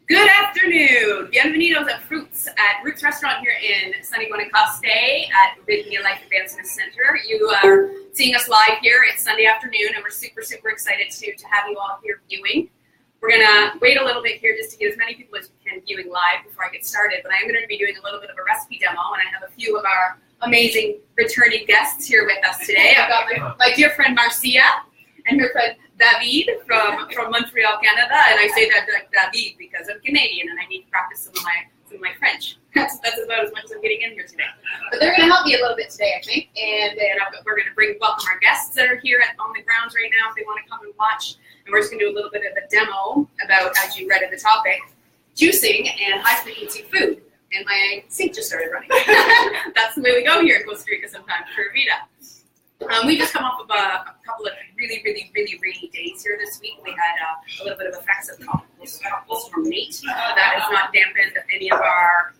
Good afternoon. Bienvenidos a Roots Restaurant here in sunny Guanacaste at Rythmia Life Advancement Center. You are seeing us live here. It's Sunday afternoon, and we're super excited to have you all here viewing. We're going to wait a little bit here just to get as many people as we can viewing live before I get started, but I'm going to be doing a little bit of a recipe demo, and I have a few of our amazing returning guests here with us today. I've got my dear friend Marcia and her friend David from Montreal, Canada, and I say that like David because I'm Canadian and I need to practice some of my French. That's about as much as I'm getting in here today. But they're going to help me a little bit today, I think, and we're going to welcome our guests that are here on the grounds right now if they want to come and watch. And we're just going to do a little bit of a demo about, as you read in the topic, juicing and high-frequency food. And my sink just started running. That's the way we go here in Costa Rica sometimes for Vida. We just come off of a couple of really rainy days here this week. We had a little bit of effects of tropical storm Nate. That has not dampened any of our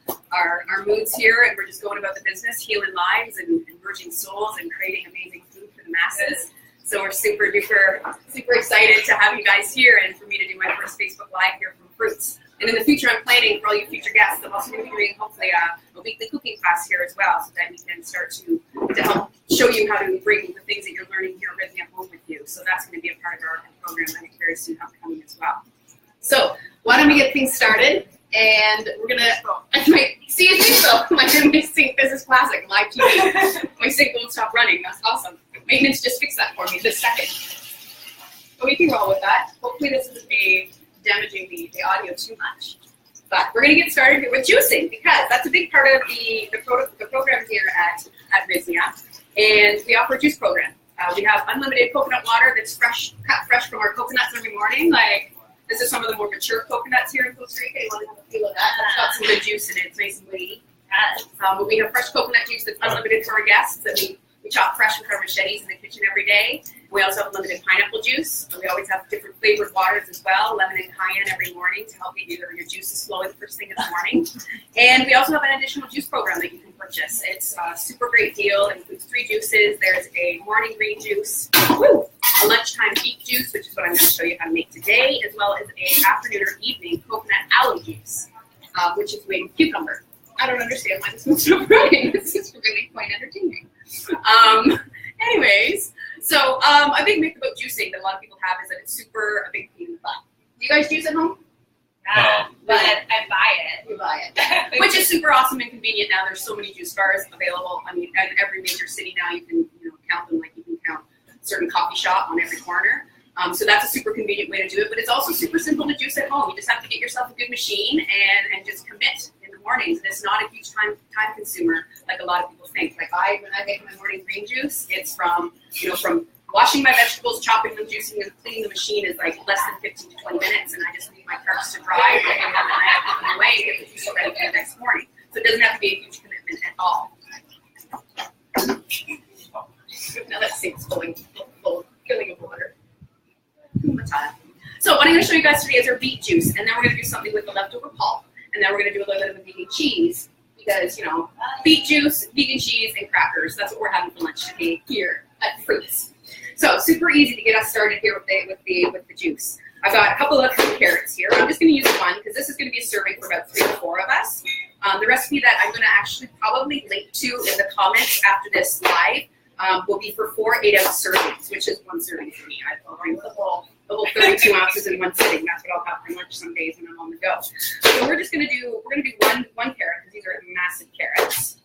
moods here, and we're just going about the business, healing lives and encouraging souls and creating amazing food for the masses. So we're super excited to have you guys here and for me to do my first Facebook Live here from Fruits. And in the future, I'm planning for all you future guests, I'm also going to be doing hopefully a weekly cooking class here as well, so that we can start to help show you how to bring the things that you're learning here at home with you. So that's going to be a part of our program, I think, very soon upcoming as well. So why don't we get things started? And we're going to, see you think so. My sink, this is classic, live TV. My sink won't stop running. That's awesome. Maintenance just fixed that for me this second. So we can roll with that. Hopefully this isn't damaging the audio too much. But we're going to get started here with juicing because that's a big part of the program here at Rythmia. And we offer a juice program. We have unlimited coconut water that's cut fresh from our coconuts every morning. Like, this is some of the more mature coconuts here in Costa Rica. You want to have a feel of that. It's got some good juice in it. It's nice and witty. But we have fresh coconut juice that's unlimited for our guests that we chop fresh with our machetes in the kitchen every day. We also have unlimited pineapple juice. We always have different flavored waters as well, lemon and cayenne every morning to help you your juices flowing first thing in the morning. And we also have an additional juice program that you can purchase. It's a super great deal. It includes 3 juices. There's a morning green juice, a lunchtime beet juice, which is what I'm going to show you how to make today, as well as an afternoon or evening coconut aloe juice, which is made with cucumber. I don't understand why this one's so running. This is really quite entertaining. Anyways, so a big myth about juicing that a lot of people have is that it's a big pain in the butt. Do you guys juice at home? But I buy it. You buy it. Which is super awesome and convenient now. There's so many juice bars available. I mean, in every major city now you can count them like you can count a certain coffee shop on every corner. So that's a super convenient way to do it. But it's also super simple to juice at home. You just have to get yourself a good machine and just commit in the mornings. And it's not a huge time consumer like a lot of people think. Like when I make my morning green juice, it's from washing my vegetables, chopping them, juicing them, cleaning the machine is like less than 15 to 20 minutes, and I just leave my carts to dry, and then I put them away and get the juice ready for the next morning. So it doesn't have to be a huge commitment at all. Now that sink's filling of water. So what I'm going to show you guys today is our beet juice, and then we're going to do something with the leftover pulp, and then we're going to do a little bit of a vegan cheese, because, beet juice, vegan cheese, and crackers, that's what we're having for lunch today here at Fruits. So super easy to get us started here with the juice. I've got a couple of carrots here. I'm just going to use one because this is going to be a serving for about 3 to 4 of us. The recipe that I'm going to actually probably link to in the comments after this live will be for 4 8-ounce servings, which is 1 serving for me. I'll bring the whole 32 ounces in one sitting. That's what I'll have for lunch some days when I'm on the go. So we're going to do one carrot because these are massive carrots.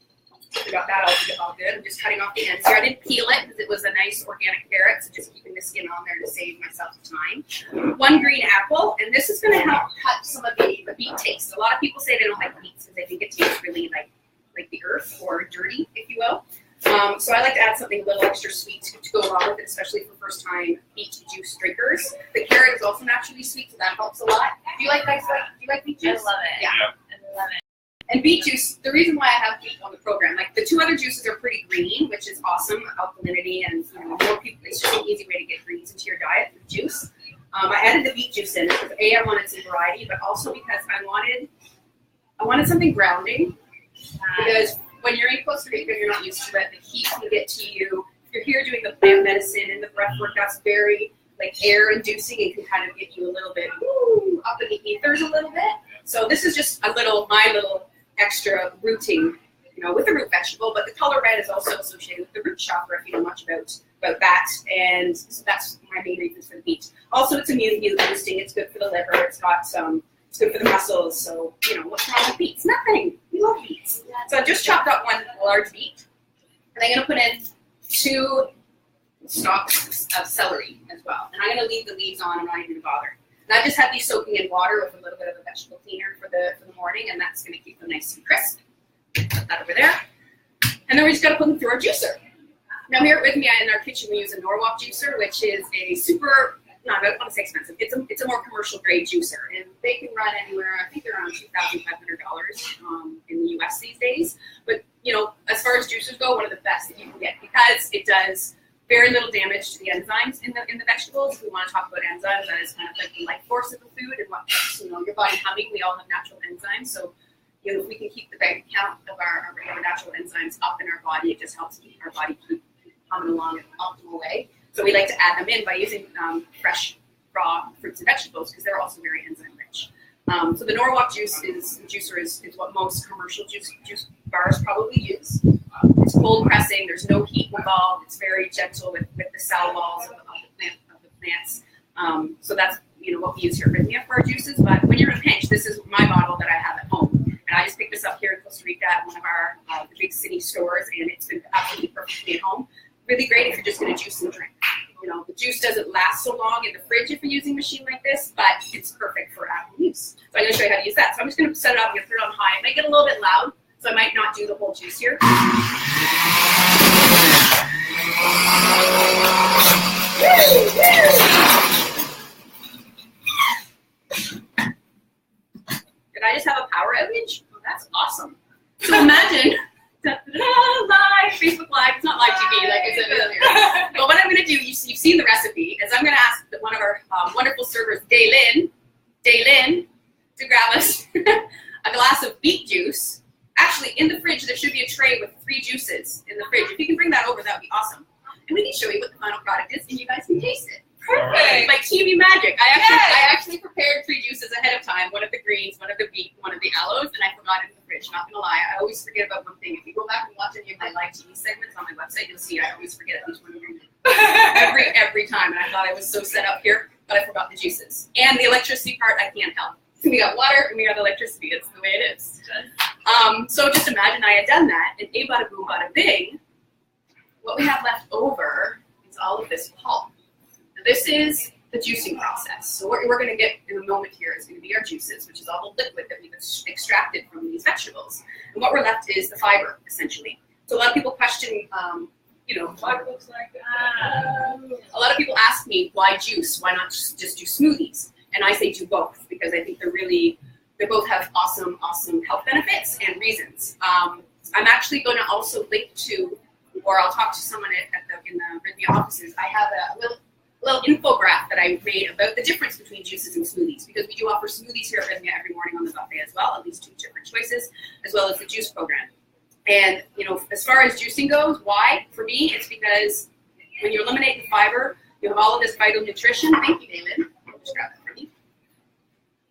We got that all good. I'm just cutting off the ends here. I didn't peel it because it was a nice organic carrot, so just keeping the skin on there to save myself time. 1 green apple, and this is going to help cut some of the beet taste. A lot of people say they don't like beets because they think it tastes really like the earth or dirty, if you will. So I like to add something a little extra sweet to go along with it, especially for first-time beet juice drinkers. The carrot is also naturally sweet, so that helps a lot. Do you like beet juice? I love it. Yeah. I love it. And beet juice, the reason why I have beet on the program, like the 2 other juices are pretty green, which is awesome, alkalinity, and more people, it's just an easy way to get greens into your diet with juice. I added the beet juice in because I wanted some variety, but also because I wanted something grounding. Because when you're in Costa Rica, you're not used to it. The heat can get to you. If you're here doing the plant medicine and the breath work, that's very air inducing and can kind of get you a little bit up underneath withers a little bit. So this is just my little extra rooting, with the root vegetable, but the color red is also associated with the root chakra, if you know much about that, and so that's my main reason for the beet. Also, it's immune boosting, it's good for the liver, it's good for the muscles, so, what's wrong with beets? Nothing. We love beets. So I've just chopped up one large beet, and I'm going to put in 2 stalks of celery as well, and I'm going to leave the leaves on, I'm not even going to bother. And I just have these soaking in water with a little bit of a vegetable cleaner for the morning, and that's going to keep them nice and crisp. Put that over there. And then we just got to put them through our juicer. Now here with me in our kitchen, we use a Norwalk juicer, which is a I don't want to say expensive. It's a more commercial grade juicer, and they can run anywhere. I think they're around $2,500 in the U.S. these days. But as far as juicers go, one of the best that you can get because it does very little damage to the enzymes in the vegetables. If we want to talk about enzymes, that is kind of like the life force of the food and what keeps your body humming. We all have natural enzymes, so if we can keep the bank count of our natural enzymes up in our body, it just helps keep our body keep humming along in an optimal way. So we like to add them in by using fresh, raw fruits and vegetables because they're also very enzyme rich. So the Norwalk juicer is what most commercial juice bars probably use. It's cold pressing. There's no heat involved. It's very gentle with the cell walls of the plants. So that's what we use here at Rhythmia for our juices. But when you're in a pinch, this is my bottle that I have at home. And I just picked this up here in Costa Rica at one of our the big city stores, and it's been absolutely perfect at home. Really great if you're just going to juice and drink. The juice doesn't last so long in the fridge if you're using a machine like this, but it's perfect for at-home use. So I'm going to show you how to use that. So I'm just going to set it up. I'm going to put it on high. It might get a little bit loud, so I might not do the whole juice here. Did I just have a power outage? Oh, that's awesome. So imagine, live, Facebook Live, it's not live TV like I said earlier. But what I'm going to do, you've seen the recipe, is I'm going to ask one of our wonderful servers, Daylin, to grab us a glass of beet juice. Actually, in the fridge, there should be a tray with 3 juices in the fridge. If you can bring that over, that would be awesome. And we can show you what the final product is, and you guys can taste it. Perfect. Like TV magic. I actually prepared 3 juices ahead of time. One of the greens, one of the beet, one of the aloes, and I forgot it in the fridge. Not gonna lie, I always forget about one thing. If you go back and watch any of my live TV segments on my website, you'll see I always forget at least one ingredient. every time. And I thought I was so set up here, but I forgot the juices. And the electricity part, I can't help. We got water and we got electricity. It's the way it is. So just imagine I had done that, and bada boom, bada bing. What we have left over is all of this pulp. This is the juicing process. So what we're going to get in a moment here is going to be our juices, which is all the liquid that we've extracted from these vegetables. And what we're left is the fiber, essentially. So a lot of people question, fiber looks like that. A lot of people ask me, why juice? Why not just do smoothies? And I say do both because I think they both have awesome health benefits and reasons. I'm actually going to also link to, or I'll talk to someone in the Rhythmia offices. I have a little infograph that I made about the difference between juices and smoothies, because we do offer smoothies here at Rhythmia every morning on the buffet as well, at least 2 different choices, as well as the juice program. And as far as juicing goes, why? For me, it's because when you eliminate the fiber, you have all of this vital nutrition. Thank you, David. I'll just grab that for you.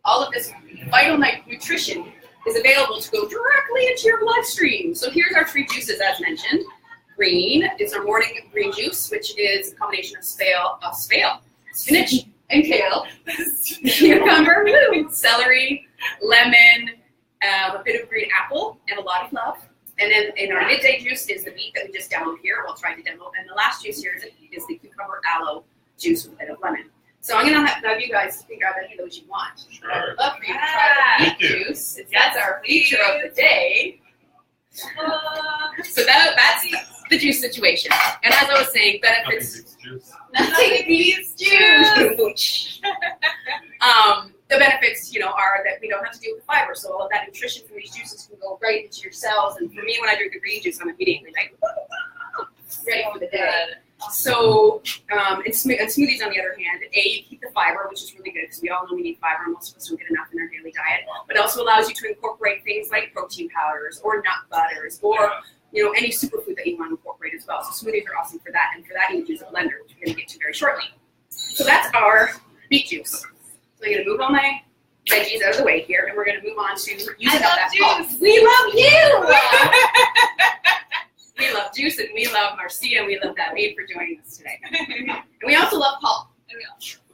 All of this vital nutrition is available to go directly into your bloodstream. So here's our 3 juices as mentioned. Green is our morning green juice, which is a combination of spinach and kale, cucumber, celery, lemon, a bit of green apple, and a lot of love. And then in our midday juice is the beet that we just demoed here. We'll try to demo. And the last juice here is the cucumber aloe juice with a bit of lemon. So I'm going to have you guys figure out any of those you want. Sure. I would love for you to try the beet juice. That's our feature of the day. So that's the juice situation. And as I was saying, benefits. Nothing beats juice. The benefits, are that we don't have to deal with fiber. So all of that nutrition from these juices can go right into your cells. And for me, when I drink the green juice, I'm immediately like, ready for the day. So, and smoothies, on the other hand, you keep the fiber, which is really good because we all know we need fiber. Most of us don't get enough in our daily diet. But it also allows you to incorporate things like protein powders or nut butters or any superfood that you want to incorporate as well. So smoothies are awesome for that. And for that, you would use a blender, which we're going to get to very shortly. So that's our beet juice. So I'm going to move all my veggies out of the way here, and we're going to move on to using up that juice. pulp. We love you! We love juice, and we love Marcia, and we love that maid for joining us today. And we also love pulp.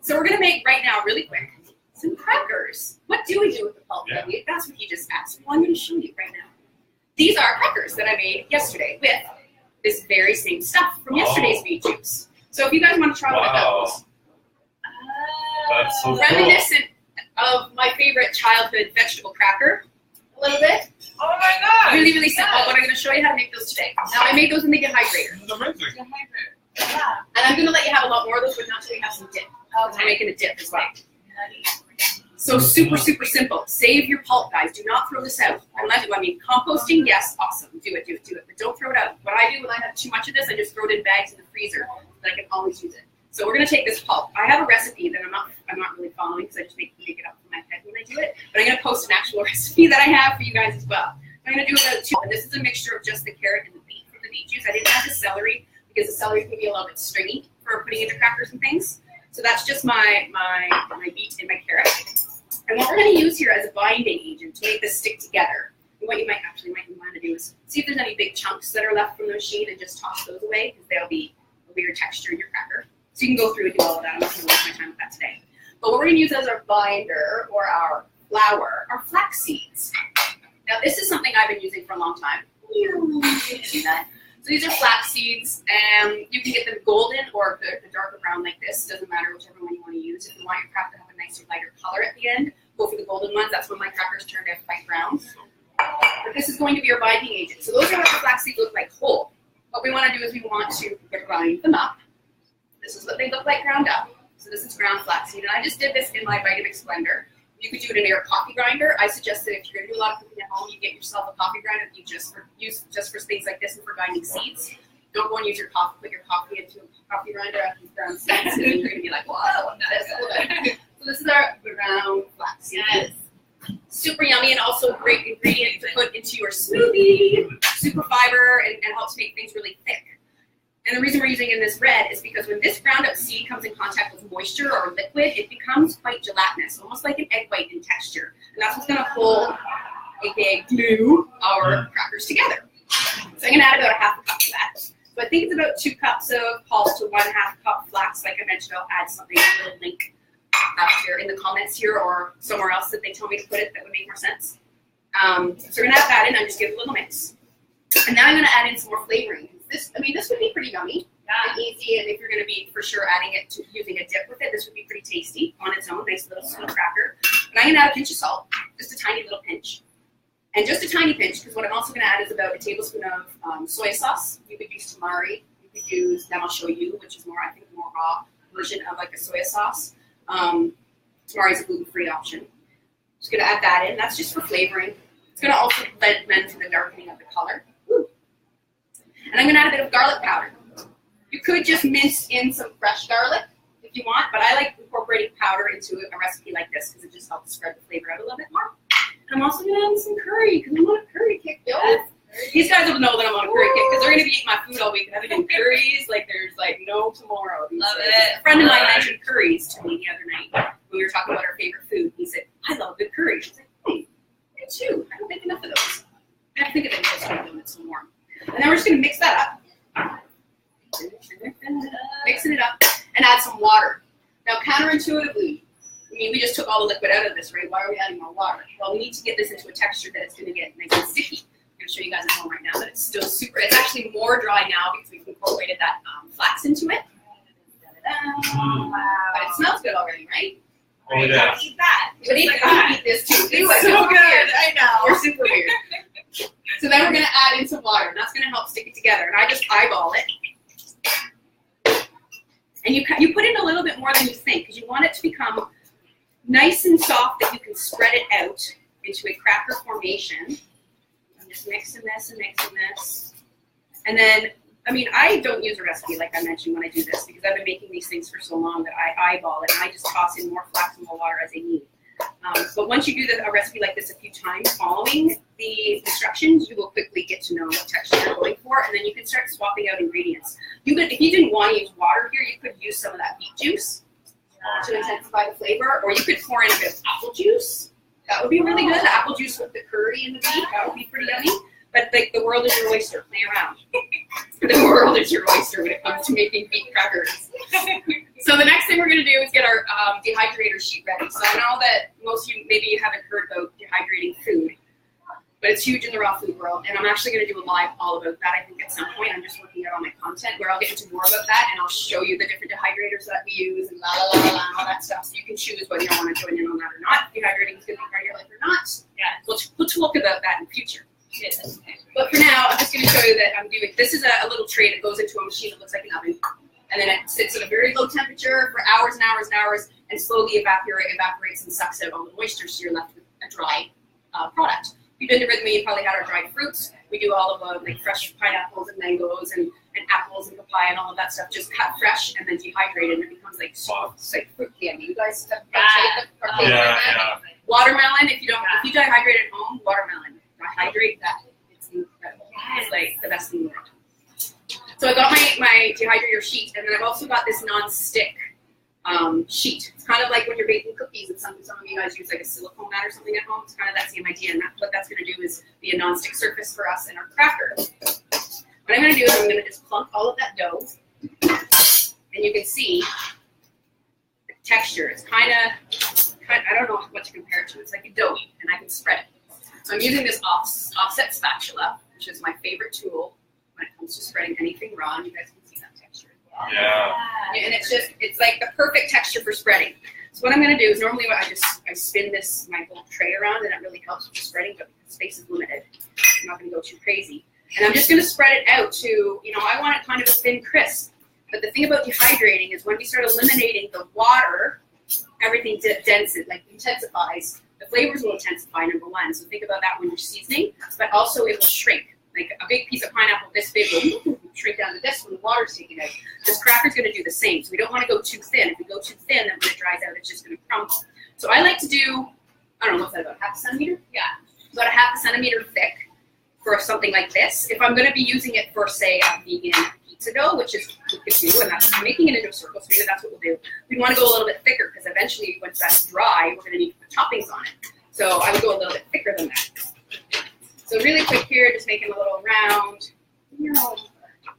So we're going to make, right now, really quick, some crackers. What do we do with the pulp? Yeah. That's what you just asked. Well, I'm going to show you right now. These are crackers that I made yesterday with this very same stuff from yesterday's beet juice. So if you guys want to try one of those, That's so cool. reminiscent of my favorite childhood vegetable cracker, a little bit. Oh my god. Really, really simple, but I'm going to show you how to make those today. Now, I made those in the dehydrator, This is amazing. Yeah. and I'm going to let you have a lot more of those, but not till we have some dip. I'm making a dip as well. So super, super simple. Save your pulp, guys. Do not throw this out. Composting, yes, awesome. Do it. But don't throw it out. What I do when I have too much of this, I just throw it in bags in the freezer so that I can always use it. So we're going to take this pulp. I have a recipe that I'm not really following because I just make it up in my head when I do it. But I'm going to post an actual recipe that I have for you guys as well. I'm going to do about 2. And this is a mixture of just the carrot and the beet from the beet juice. I didn't add the celery because the celery can be a little bit stringy for putting into crackers and things. So that's just my beet and my carrot. And what we're going to use here as a binding agent to make this stick together, and what you might want to do is see if there's any big chunks that are left from the machine and just toss those away because they'll be a weird texture in your cracker. So you can go through and do all of that. I'm not going to waste my time with that today. But what we're going to use as our binder or our flour are flax seeds. Now this is something I've been using for a long time. You can see that. So these are flax seeds, and you can get them golden or the darker brown like this. Doesn't matter whichever one you want to use. If you want your cracker to have a nicer, lighter color at the end, go for the golden ones. That's when my crackers turned out quite brown. But this is going to be your binding agent. So those are what the flax seeds look like whole. What we want to do is we want to grind them up. This is what they look like ground up. So this is ground flaxseed, and I just did this in my Vitamix blender. You could do it in your coffee grinder. I suggest that if you're going to do a lot of cooking at home, you get yourself a coffee grinder that you use just for things like this and for grinding seeds. Don't go and use your coffee, put your coffee into a coffee grinder after you ground seeds, and then you're going to be like, "Whoa, what is this?" So this is our ground flaxseed. Yes. Super yummy and also great ingredient to put into your smoothie. Super fiber and helps make things really thick. And the reason we're using it in this red is because when this ground up seed comes in contact with moisture or liquid, it becomes quite gelatinous, almost like an egg white in texture. And that's what's going to hold, aka glue, our crackers together. So I'm going to add about a half a cup of that. So I think it's about 2 cups of pulp to 1/2 cup flax. Like I mentioned, I'll add something, a little link here in the comments here or somewhere else that they tell me to put it that would make more sense. So we're going to add that in and just give it a little mix. And now I'm going to add in some more flavoring. This would be pretty yummy and easy, and if you're going to be for sure adding it to using a dip with it, this would be pretty tasty on its own, nice little sweet cracker. And I'm going to add a pinch of salt, just a tiny little pinch. And just a tiny pinch, because what I'm also going to add is about a tablespoon of soy sauce. You could use tamari, you could use namashoyu, which is more, I think, a more raw version of like a soy sauce. Tamari is a gluten-free option. Just going to add that in. That's just for flavoring. It's going to also lend to the darkening of the color. And I'm going to add a bit of garlic powder. You could just mince in some fresh garlic if you want, but I like incorporating powder into a recipe like this because it just helps spread the flavor out a little bit more. And I'm also going to add in some curry because I'm on a curry kick, yo. These guys will know that I'm on a curry kick because they're going to be eating my food all week and I've been eating curries like there's like no tomorrow. Love it. A friend of mine mentioned curries to me the other night when we were talking about our favorite food. He said, I love good curry. I was like, hey, me too. I don't make enough of those. I have to think of it because I'm doing it some more. And then we're just going to mix that up. Mixing it up and add some water. Now, counterintuitively, we just took all the liquid out of this, right? Why are we adding more water? Well, we need to get this into a texture that it's going to get nice and sticky. I'm going to show you guys at home right now, but it's still it's actually more dry now because we've incorporated that flax into it. Wow. But it smells good already, right? Oh, yeah. Eat that. But eat this too. It's so good. I know. We're super weird. So then we're going to add in some water, and that's going to help stick it together. And I just eyeball it. And you put in a little bit more than you think, because you want it to become nice and soft that you can spread it out into a cracker formation. I'm just mixing this and mixing this. And then, I don't use a recipe like I mentioned when I do this, because I've been making these things for so long that I eyeball it, and I just toss in more flax and more water as I need. But once you do a recipe like this a few times following the instructions, you will quickly get to know what texture you're going for, and then you can start swapping out ingredients. If you didn't want to use water here, you could use some of that beet juice to intensify the flavor, or you could pour in a bit of apple juice That would be really good. The apple juice with the curry and the beef, that would be pretty yummy. But like the world is your oyster. Play around. The world is your oyster when it comes to making beef crackers. So the next thing we're going to do is get our dehydrator sheet ready. So I know that most of you, maybe you haven't heard about dehydrating food, but it's huge in the raw food world. And I'm actually going to do a live all about that, I think, at some point. I'm just working out all my content where I'll get into more about that, and I'll show you the different dehydrators that we use and la la la la and all that stuff. So you can choose whether you want to join in on that or not. Dehydrating is going to be part of your life or not. Yeah, we'll talk about that in the future. But for now, I'm just going to show you that I'm doing, this is a little tray that goes into a machine that looks like an oven. And then it sits at a very low temperature for hours and hours and hours and slowly evaporates and sucks out all the moisture so you're left with a dry product. If you've been to Rhythmia, you probably had our dried fruits. We do all of like fresh pineapples and mangoes and apples and papaya and all of that stuff, just cut fresh and then dehydrated, and it becomes like soft, it's like fruit candy. You guys have Yeah. Watermelon, if you dehydrate at home, watermelon. Hydrate that. It's incredible. It's like the best thing in the world. So I got my dehydrator sheet, and then I've also got this non-stick sheet. It's kind of like when you're baking cookies, and some of you guys use like a silicone mat or something at home. It's kind of that same idea, and what that's going to do is be a non-stick surface for us and our cracker. What I'm going to do is I'm going to just plunk all of that dough, and you can see the texture. It's kind of I don't know what to compare it to. It's like a dough, and I can spread it. So I'm using this offset spatula, which is my favorite tool when it comes to spreading anything raw. And you guys can see that texture. Yeah. And it's like the perfect texture for spreading. So what I'm going to do is normally I spin my whole tray around, and that really helps with the spreading, but the space is limited. I'm not going to go too crazy. And I'm just going to spread it out to, I want it kind of a thin crisp. But the thing about dehydrating is when we start eliminating the water, everything intensifies. The flavors will intensify, number one. So think about that when you're seasoning, but also it will shrink. Like a big piece of pineapple this big will shrink down to this when the water's taken out. This cracker's going to do the same. So we don't want to go too thin. If we go too thin, then when it dries out, it's just going to crumble. So I like to do, I don't know, what's that, about half a centimeter? Yeah, about a half a centimeter thick for something like this. If I'm going to be using it for, say, a vegan pizza dough, which is what we could do, and I'm making it into a circle, so maybe that's what we'll do. We'd want to go a little bit thicker, because eventually, once that's dry, we're going to need to put toppings on it. So I would go a little bit thicker than that. So really quick here, just making a little round.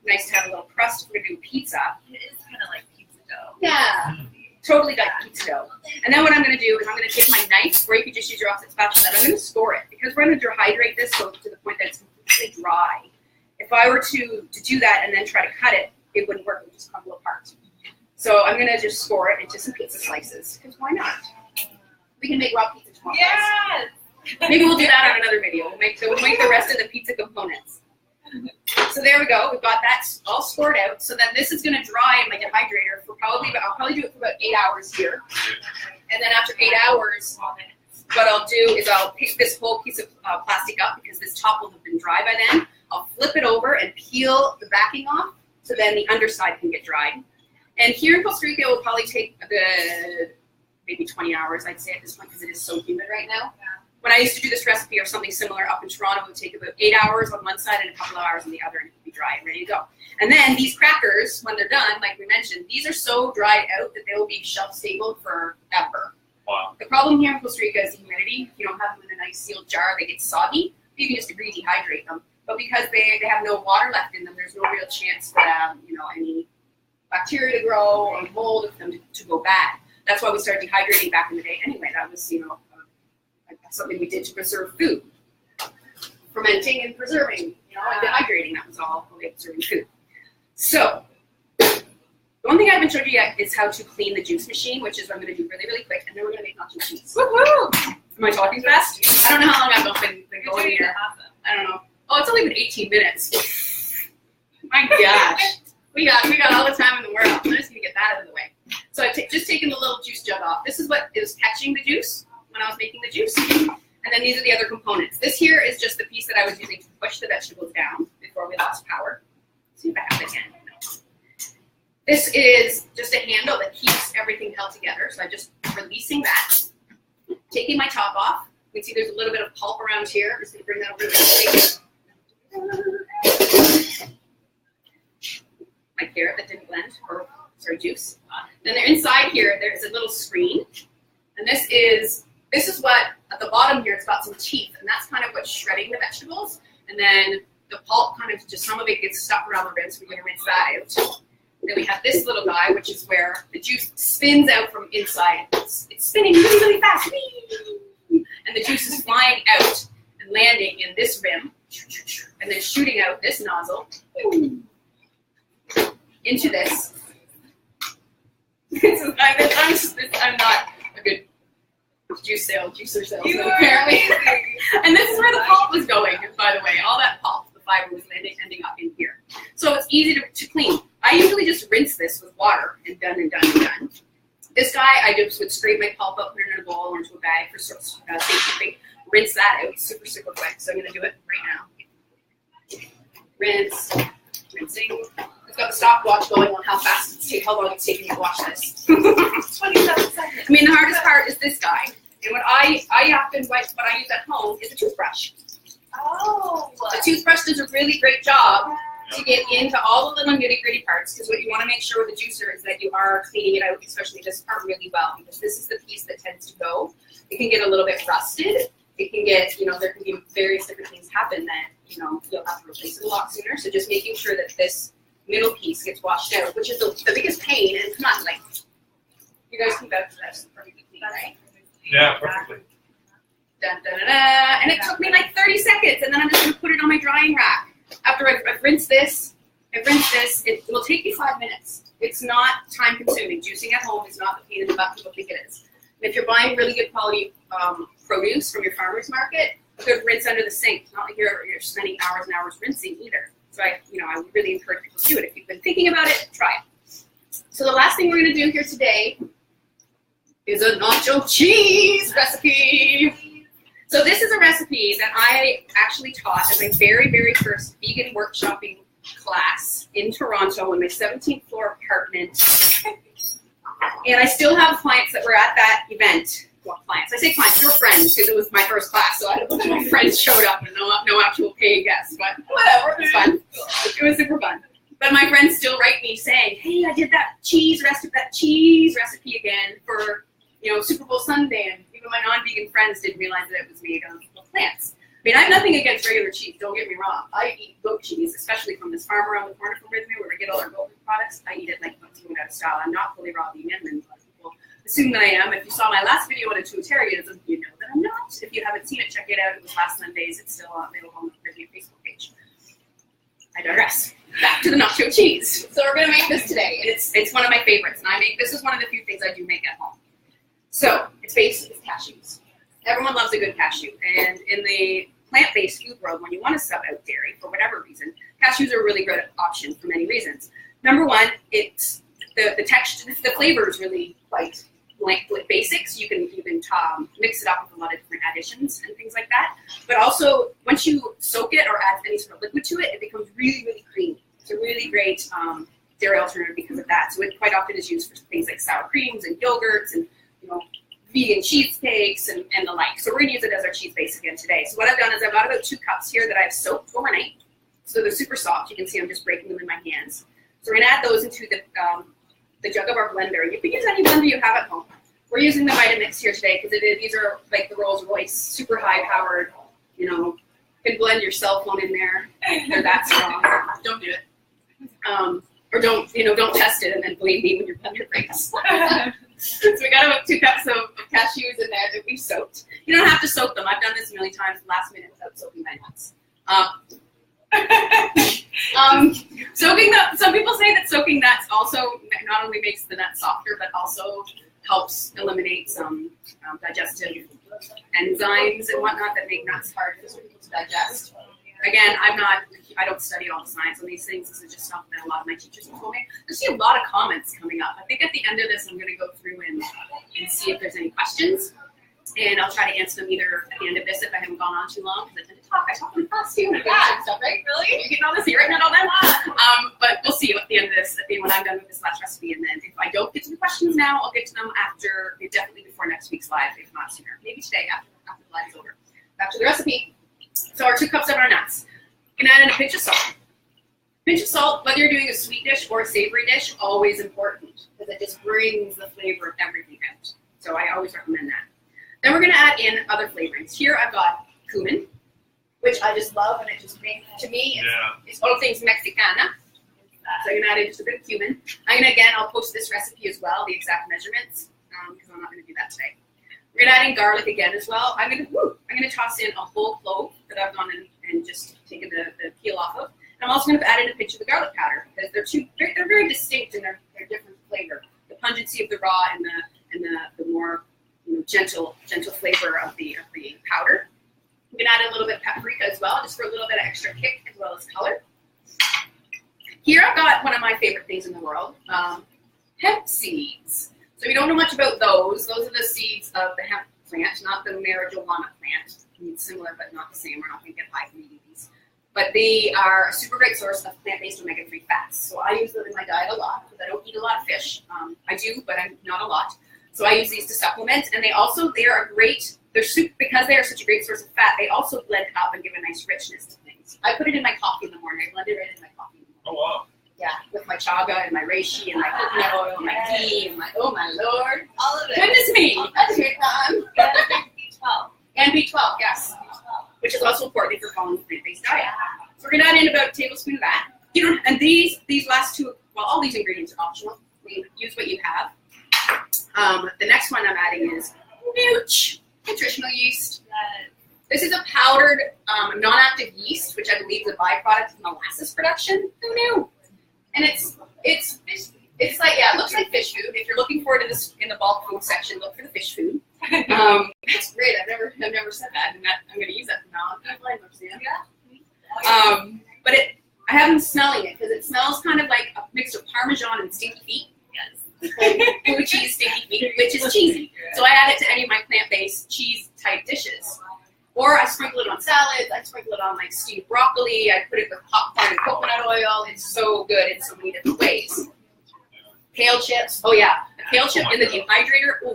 Nice to have a little crust. We're going to do pizza. It is kind of like pizza dough. Yeah, totally like pizza dough. And then what I'm going to do is I'm going to take my knife, or you could just use your offset spatula, and I'm going to score it. Because we're going to dehydrate this so to the point that it's completely dry. If I were to do that and then try to cut it, it wouldn't work. It would just crumble apart. So I'm going to just score it into some pizza slices, because why not? We can make raw pizza tomorrow. Yes! Maybe we'll do that on another video. We'll make the rest of the pizza components. So there we go. We've got that all scored out. So then this is going to dry in my dehydrator for I'll probably do it for about 8 hours here. And then after 8 hours, what I'll do is I'll pick this whole piece of plastic up, because this top will have been dry by then. I'll flip it over and peel the backing off, so then the underside can get dried. And here in Costa Rica, it will probably take maybe 20 hours, I'd say, at this point, because it is so humid right now. Yeah. When I used to do this recipe or something similar up in Toronto, it would take about 8 hours on one side and a couple of hours on the other, and it would be dry and ready to go. And then these crackers, when they're done, like we mentioned, these are so dried out that they will be shelf stable forever. Wow. The problem here in Costa Rica is the humidity. If you don't have them in a nice sealed jar, they get soggy. You can just redehydrate them. But because they have no water left in them, there's no real chance for any bacteria to grow or mold of them to go bad. That's why we started dehydrating back in the day anyway. That was, something we did to preserve food. Fermenting and preserving, and dehydrating, that was all the way of preserving food. So, the one thing I haven't showed you yet is how to clean the juice machine, which is what I'm going to do really, really quick, and then we're going to make nacho cheese. Woohoo! Am I talking fast? I don't know how long I've been going here. I don't know. Oh, it's only been 18 minutes. My gosh. We got all the time in the world. I'm just going to get that out of the way. So I've just taken the little juice jug off. This is what is catching the juice when I was making the juice. And then these are the other components. This here is just the piece that I was using to push the vegetables down before we lost power. Let's see if I have it again. This is just a handle that keeps everything held together. So I'm just releasing that, taking my top off. You can see there's a little bit of pulp around here. I'm just going to bring that over to the my carrot that didn't blend, juice. Then inside here, there's a little screen. And this is this is what, at the bottom here, it's got some teeth, and that's kind of what's shredding the vegetables. And then the pulp kind of just, some of it gets stuck around the rinse. We're going to rinse that out. Then we have this little guy, which is where the juice spins out from inside. It's spinning really, really fast. Whee! And the juice is flying out and landing in this rim, and then shooting out this nozzle into this. I'm not a good juicer salesman, apparently. And this is where the pulp was going, by the way. All that pulp, the fiber was ending up in here. So it's easy to clean. I usually just rinse this with water and done and done and done. This guy, I just would scrape my pulp up, put it in a bowl or into a bag for safekeeping, rinse that out super, super quick. So I'm going to do it right now. Rinse, rinsing. It's got the stopwatch going on how long it's taking to wash this. 27 seconds. I mean, the hardest part is this guy. And what I often what I use at home is a toothbrush. Oh. A toothbrush does a really great job to get into all the little nitty-gritty parts, because what you want to make sure with the juicer is that you are cleaning it out, especially this part, really well, because this is the piece that tends to go. It can get a little bit rusted. It can get, there can be various different things happen that, you'll have to replace it a lot sooner. So just making sure that this middle piece gets washed out, which is the biggest pain. And come on, you guys can vouch for this perfectly clean, right? Yeah, perfectly. Dun, dun, dun, dun. And it took me 30 seconds, and then I'm just going to put it on my drying rack. After I've rinsed this, it will take you 5 minutes. It's not time consuming. Juicing at home is not the pain in the butt people think it is. And if you're buying really good quality produce from your farmer's market, a good rinse under the sink. Not like you're spending hours and hours rinsing either. So I would really encourage people to do it. If you've been thinking about it, try it. So the last thing we're going to do here today is a nacho cheese recipe. So this is a recipe that I actually taught at my very, very first vegan workshopping class in Toronto in my 17th floor apartment. And I still have clients that were at that event. Well, clients. I say clients, they were friends because it was my first class, so I had a bunch of my friends showed up and no actual paying guests, but whatever, it was fun. It was super fun. But my friends still write me saying, hey, I did that cheese recipe again for, Super Bowl Sunday, and even my non-vegan friends didn't realize that it was made of plants. I mean, I have nothing against regular cheese, don't get me wrong. I eat goat cheese, especially from this farm around the corner from Rhythmia where we get all our goat products. I eat it like food out of style. I'm not fully raw vegan, and a lot of people assume that I am. If you saw my last video on intuitarianism, you know that I'm not. If you haven't seen it, check it out. It was last Sundays. It's still available on the Rhythmia Facebook page. I digress. Back to the nacho cheese. So we're going to make this today. It's one of my favorites, and this is one of the few things I do make at home. So it's based with cashews. Everyone loves a good cashew, and in the plant-based food world, when you want to sub out dairy for whatever reason, cashews are a really good option for many reasons. Number one, it's the texture, the flavor is really quite basic, so you can mix it up with a lot of different additions and things like that. But also, once you soak it or add any sort of liquid to it, it becomes really, really creamy. It's a really great dairy alternative because of that. So it quite often is used for things like sour creams and yogurts and vegan cheesecakes and the like. So we're going to use it as our cheese base again today. So what I've done is I've got about 2 cups here that I've soaked overnight. So they're super soft. You can see I'm just breaking them in my hands. So we're going to add those into the jug of our blender. You can use any blender you have at home. We're using the Vitamix here today because these are like the Rolls Royce, super high powered, you can blend your cell phone in there. They're that strong. Don't do it. Or don't test it and then blame me when your blender breaks. So we got about 2 cups of cashews in there that we've soaked. You don't have to soak them. I've done this a million times last minute without soaking my nuts. Some people say that soaking nuts also not only makes the nuts softer, but also helps eliminate some digestive enzymes and whatnot that make nuts hard for people to digest. Again, I don't study all the science on these things. This is just something that a lot of my teachers have told me. I see a lot of comments coming up. I think at the end of this, I'm going to go through and see if there's any questions. And I'll try to answer them either at the end of this if I haven't gone on too long, because I tend to talk. I talk in fast too. And stuff, right? Really? You're getting all this? You're writing it all down? But we'll see at the end of this, when I'm done with this last recipe. And then if I don't get to the questions now, I'll get to them definitely before next week's live, if not sooner. Maybe today after the live is over. Back to the recipe. So our 2 cups of our nuts. You can add in a pinch of salt. Pinch of salt, whether you're doing a sweet dish or a savory dish, always important because it just brings the flavor of everything out. So I always recommend that. Then we're going to add in other flavorings. Here I've got cumin, which I just love, and it just makes, to me, it's all things Mexicana. So I'm going to add in just a bit of cumin. I'll post this recipe as well, the exact measurements, because I'm not going to do that today. We're going to add in garlic again as well. I'm going to toss in a whole clove that I've gone in and just taken the peel off of. And I'm also going to add in a pinch of the garlic powder because they're very distinct in their different flavor. The pungency of the raw and the more gentle flavor of the powder. I'm going to add a little bit of paprika as well, just for a little bit of extra kick as well as color. Here I've got one of my favorite things in the world, hemp seeds. So if you don't know much about those are the seeds of the hemp plant, not the marijuana plant. It's similar but not the same. We're not going to get high from eating these. But they are a super great source of plant-based omega-3 fats. So I use them in my diet a lot because I don't eat a lot of fish. I do, but I'm not a lot. So I use these to supplement, and they are a great, because they are such a great source of fat, they also blend up and give a nice richness to things. I put it in my coffee in the morning. I blend it right in my coffee in the morning. Oh, wow. Yeah, with my chaga and my reishi and my coconut oil and my tea and oh my lord. All of it. Goodness me. That's a great time. B12. And B12, yes. Which is also important if you're following the plant-based diet. So we're going to add in about a tablespoon of that. And these last two, well, all these ingredients are optional. Use what you have. The next one I'm adding is Nooch, nutritional yeast. This is a powdered, non-active yeast, which I believe is a byproduct of molasses production. Who knew? And it's like, it looks like fish food. If you're looking forward to this in the bulk food section, look for the fish food. That's great. I've never said that, and I'm going to use that from now on. I love Roxanne. Yeah. But I have been smelling it because it smells kind of like a mix of Parmesan and stinky feet. Yes. Blue cheese stinky feet, which is cheesy. So I add it to any of my plant-based cheese-type dishes. Or I sprinkle it on salads. I sprinkle it on like steamed broccoli. I put it with popcorn and coconut oil. It's so good in so many different ways. Kale chips. Oh yeah, the kale chip in the dehydrator. Oh,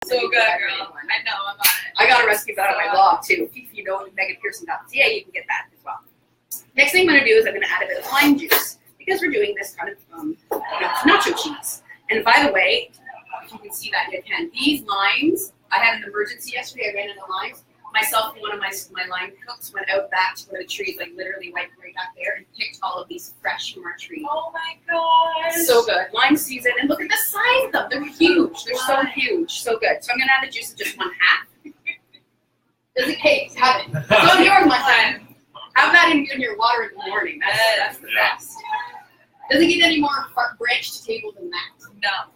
So good, girl. I know, I'm on it. I got a recipe for that on my blog too. If you know meganpearson.ca, you can get that as well. Next thing I'm going to do is I'm going to add a bit of lime juice because we're doing this kind of nacho cheese. And by the way, if you can see that, you can. These limes, I had an emergency yesterday. I ran into limes. Myself and one of my lime cooks went out back to one of the trees, like literally right back there, and picked all of these fresh from our tree. Oh my gosh. So good. Lime season. And look at the size of them. They're huge. They're so huge. So good. So I'm going to add the juice of just 1/2. Does it taste? Have it. So yours, my friend. Have that in your water in the morning. That's the best. Doesn't get any more branch to table than that. No.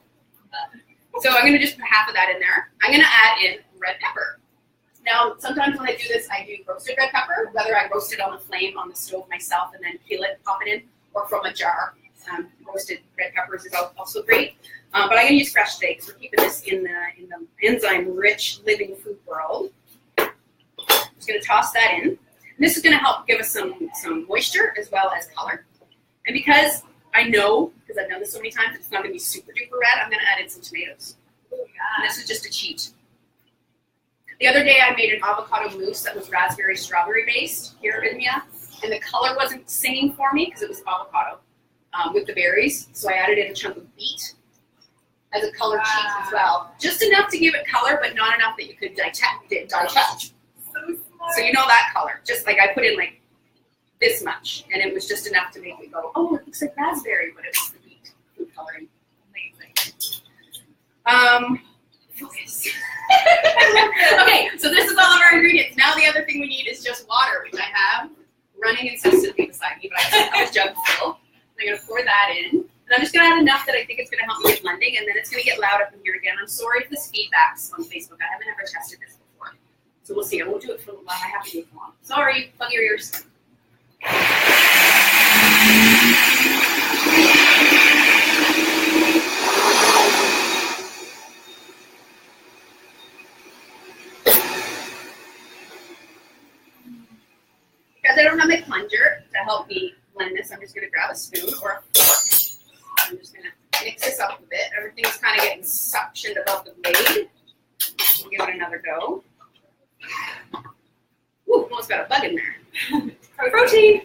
So I'm going to just put 1/2 of that in there. I'm going to add in red pepper. Now, sometimes when I do this, I do roasted red pepper, whether I roast it on the flame on the stove myself and then peel it, pop it in, or from a jar. Roasted red peppers is also great. But I'm going to use fresh steaks. We're keeping this in the enzyme-rich living food world. Just going to toss that in. And this is going to help give us some moisture as well as color. And because I know, because I've done this so many times, it's not going to be super duper red, I'm going to add in some tomatoes. And this is just a cheat. The other day I made an avocado mousse that was raspberry strawberry based here in Mia, and the color wasn't singing for me because it was avocado with the berries. So I added in a chunk of beet as a color cheat as well. Just enough to give it color, but not enough that you could digest. So you know that color. Just like I put in like this much, and it was just enough to make me go, oh, it looks like raspberry, but it was the beet food coloring. Amazing. Focus. Okay, so this is all of our ingredients. Now the other thing we need is just water, which I have running incessantly beside me, but I have a jug full. I'm going to pour that in. And I'm just going to add enough that I think it's going to help me get blending, and then it's going to get loud up in here again. I'm sorry if this feedback's on Facebook. I haven't ever tested this before. So we'll see. I won't do it for a while. I have to do it for long. Sorry. Plug your ears. Because I don't have my plunger to help me blend this, I'm just going to grab a spoon or a fork. I'm just going to mix this up a bit. Everything's kind of getting suctioned above the blade. We'll give it another go. Ooh, almost got a bug in there. Protein!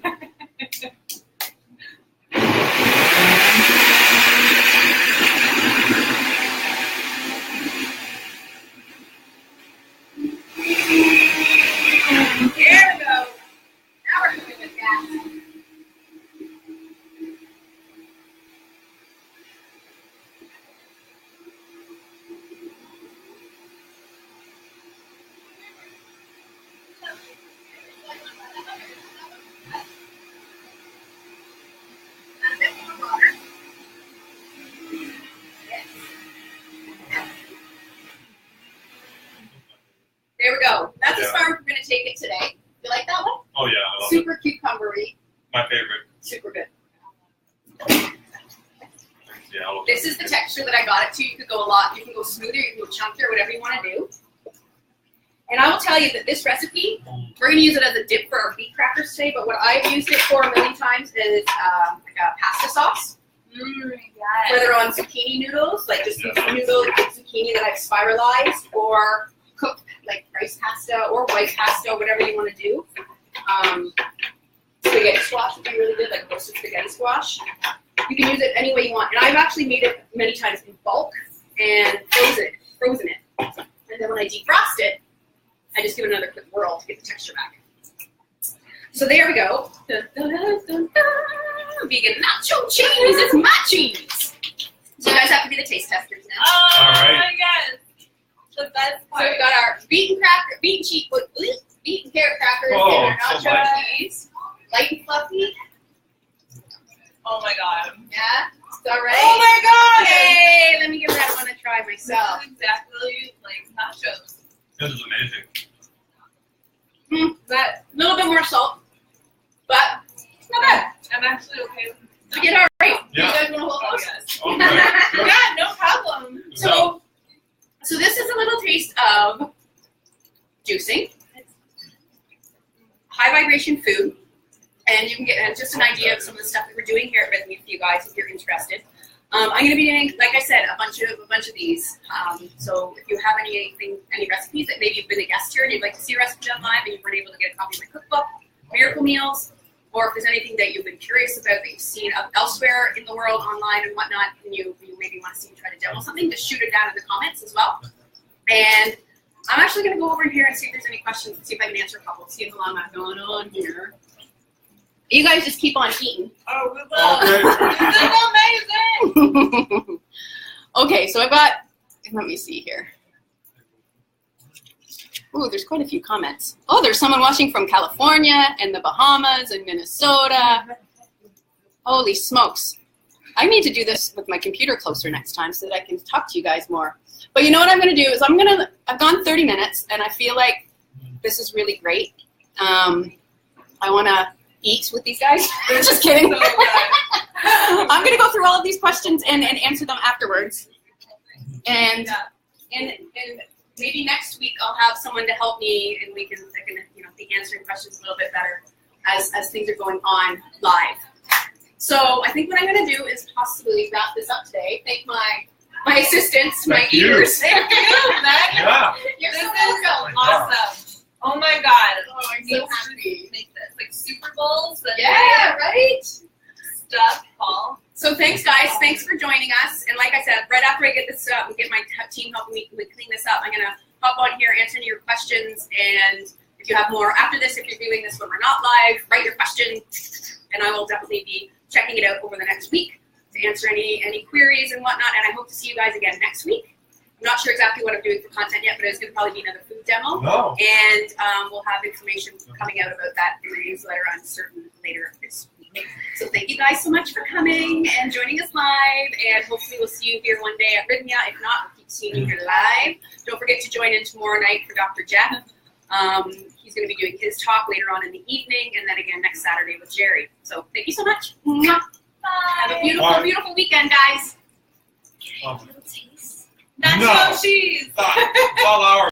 There we go. That's as Yeah. far as we're going to take it today. You like that one? Oh yeah, I love it. Super cucumbery. My favorite. Super good. Yeah, I love This is the texture that I got it to. You could go a lot. You can go smoother. You can go chunkier. Whatever you want to do. And I will tell you that this recipe, we're going to use it as a dip for our beet crackers today. But what I've used it for a million times is like a pasta sauce. Yes. Whether on zucchini noodles, like just noodles with zucchini that I've spiralized, or cooked like rice pasta or white pasta, whatever you want to do. Spaghetti squash would be really good, like roasted spaghetti squash. You can use it any way you want. And I've actually made it many times in bulk and frozen it. And then when I defrost it, I just give it another quick whirl to get the texture back. So there we go. Dun, dun, dun, dun, dun. Vegan nacho cheese. It's my cheese. So you guys have to be the taste testers now. Oh All right. my god. The best So part. we got our beet and carrot crackers Oh, and our so nacho nice. cheese. Light and fluffy. Oh my god. Yeah. It's all right. Oh my god. Yay! Let me give that one a try myself. This is exactly like nachos. This is amazing. That a little bit more salt, but it's not bad. I'm actually okay with We did all right. Yeah. You guys want to hold Oh those? yes. Okay. Good. Yeah, no problem. So this is a little taste of juicing, high vibration food, and you can get just an idea of some of the stuff that we're doing here at Rhythmia for you guys if you're interested. I'm going to be doing, like I said, a bunch of these. So if you have any recipes that maybe you've been a guest here and you'd like to see a recipe on live and you weren't able to get a copy of my cookbook, Miracle Meals, or if there's anything that you've been curious about that you've seen elsewhere in the world online and whatnot, and you maybe want to see me try to demo something, just shoot it down in the comments as well. And I'm actually going to go over here and see if there's any questions and see if I can answer a couple, see how long I'm going on here. You guys just keep on eating. Oh, we love Okay. This is amazing. Okay, so I've got, let me see here. Ooh, there's quite a few comments. Oh, there's someone watching from California and the Bahamas and Minnesota. Holy smokes. I need to do this with my computer closer next time so that I can talk to you guys more. But you know what I'm going to do is I've gone 30 minutes and I feel like this is really great. I want to eat with these guys. Just kidding. So good. I'm going to go through all of these questions and answer them afterwards. And, Yeah. and maybe next week I'll have someone to help me and I can be answering questions a little bit better as things are going on live. So I think what I'm going to do is possibly wrap this up today. Thank my assistants, my Thank you. ears. Thank you, Meg. Yeah. You're This so is welcome. awesome. Oh my god. Oh, I'm We so should happy. make this like Super Bowls. And Yeah, right? Stuff, Paul. So thanks, guys. Thanks for joining us. And like I said, right after I get this up and get my team helping me clean this up, I'm going to hop on here, answer any of your questions. And if you have more after this, if you're viewing this when we're not live, write your question. And I will definitely be checking it out over the next week to answer any queries and whatnot. And I hope to see you guys again next week. I'm not sure exactly what I'm doing for content yet, but it's going to probably be another food demo. No. And we'll have information coming out about that in the newsletter, I'm certain, later this week. So thank you guys so much for coming and joining us live. And hopefully we'll see you here one day at Rhythmia. If not, we'll keep seeing you here live. Don't forget to join in tomorrow night for Dr. Jeff. He's going to be doing his talk later on in the evening, and then again next Saturday with Jerry. So thank you so much. Mwah. Have a beautiful, Bye. beautiful weekend, guys. Oh. Nacho No. cheese. It's all ours.